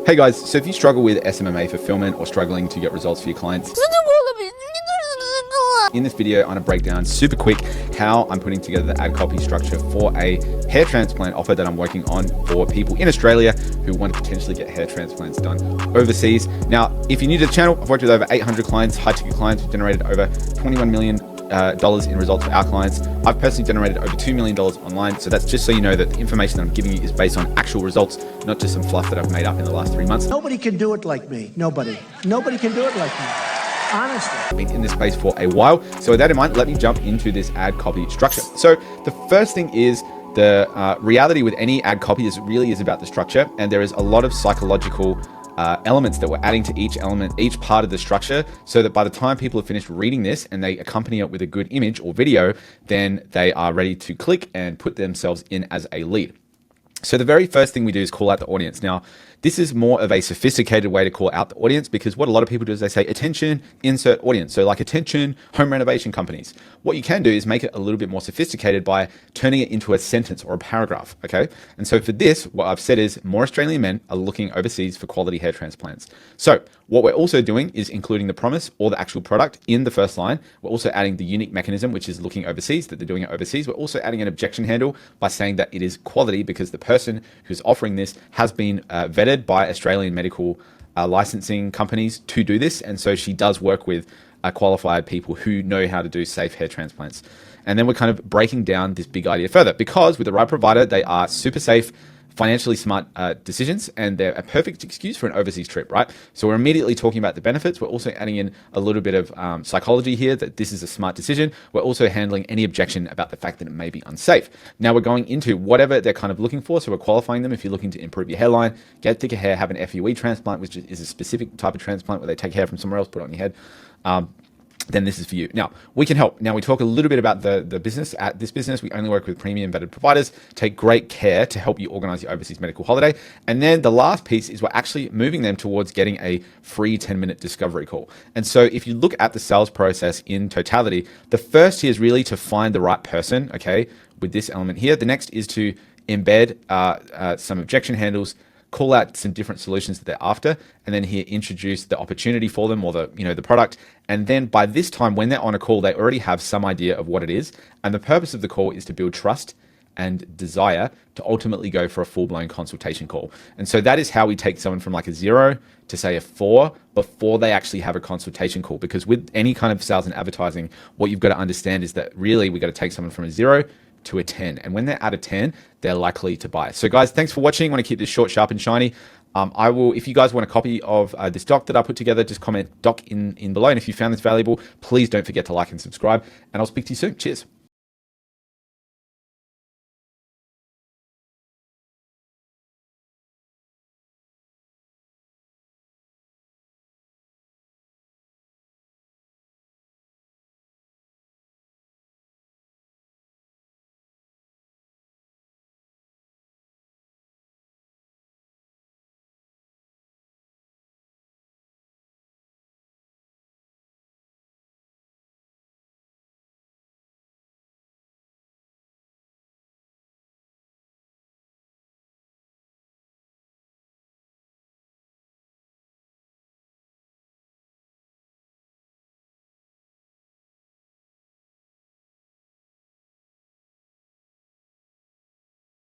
Hey guys, so if you struggle with SMMA fulfillment or struggling to get results for your clients, in this video, I'm going to break down super quick how I'm putting together the ad copy structure for a hair transplant offer that I'm working on for people in Australia who want to potentially get hair transplants done overseas. Now, if you're new to the channel, I've worked with over 800 clients, high ticket clients who've generated over $21 million in results for our clients. I've personally generated over $2 million online. So that's just so you know that the information that I'm giving you is based on actual results, not just some fluff that I've made up in the last 3 months. Nobody can do it like me. Nobody can do it like me. Honestly. I've been in this space for a while. So with that in mind, let me jump into this ad copy structure. So the first thing is the reality with any ad copy is really is about the structure. And there is a lot of psychological elements that we're adding to each element, each part of the structure, so that by the time people have finished reading this and they accompany it with a good image or video, then they are ready to click and put themselves in as a lead. So the very first thing we do is call out the audience. Now, this is more of a sophisticated way to call out the audience, because what a lot of people do is they say, attention, insert audience. So like attention, home renovation companies. What you can do is make it a little bit more sophisticated by turning it into a sentence or a paragraph, okay? And so for this, what I've said is more Australian men are looking overseas for quality hair transplants. So what we're also doing is including the promise or the actual product in the first line. We're also adding the unique mechanism, which is looking overseas, that they're doing it overseas. We're also adding an objection handle by saying that it is quality because the person who's offering this has been vetted by Australian medical licensing companies to do this. And so she does work with qualified people who know how to do safe hair transplants. And then we're kind of breaking down this big idea further, because with the right provider, they are super safe, financially smart decisions, and they're a perfect excuse for an overseas trip, right? So we're immediately talking about the benefits. We're also adding in a little bit of psychology here, that this is a smart decision. We're also handling any objection about the fact that it may be unsafe. Now we're going into whatever they're kind of looking for. So we're qualifying them. If you're looking to improve your hairline, get thicker hair, have an FUE transplant, which is a specific type of transplant where they take hair from somewhere else, put it on your head, then this is for you. Now, we can help. Now, we talk a little bit about the business. At this business, we only work with premium vetted providers, take great care to help you organize your overseas medical holiday. And then the last piece is we're actually moving them towards getting a free 10-minute discovery call. And so if you look at the sales process in totality, the first here is really to find the right person, okay, with this element here. The next is to embed some objection handles, call out some different solutions that they're after, and then here introduce the opportunity for them, or the product. And then by this time, when they're on a call, they already have some idea of what it is. And the purpose of the call is to build trust and desire to ultimately go for a full-blown consultation call. And so that is how we take someone from like a 0 to say a 4 before they actually have a consultation call. Because with any kind of sales and advertising, what you've got to understand is that really we got to take someone from a 0 to a 10. And when they're at a 10, they're likely to buy. So guys, thanks for watching. I want to keep this short, sharp, and shiny. I will, if you guys want a copy of this doc that I put together, just comment doc in below. And if you found this valuable, please don't forget to like and subscribe. And I'll speak to you soon. Cheers.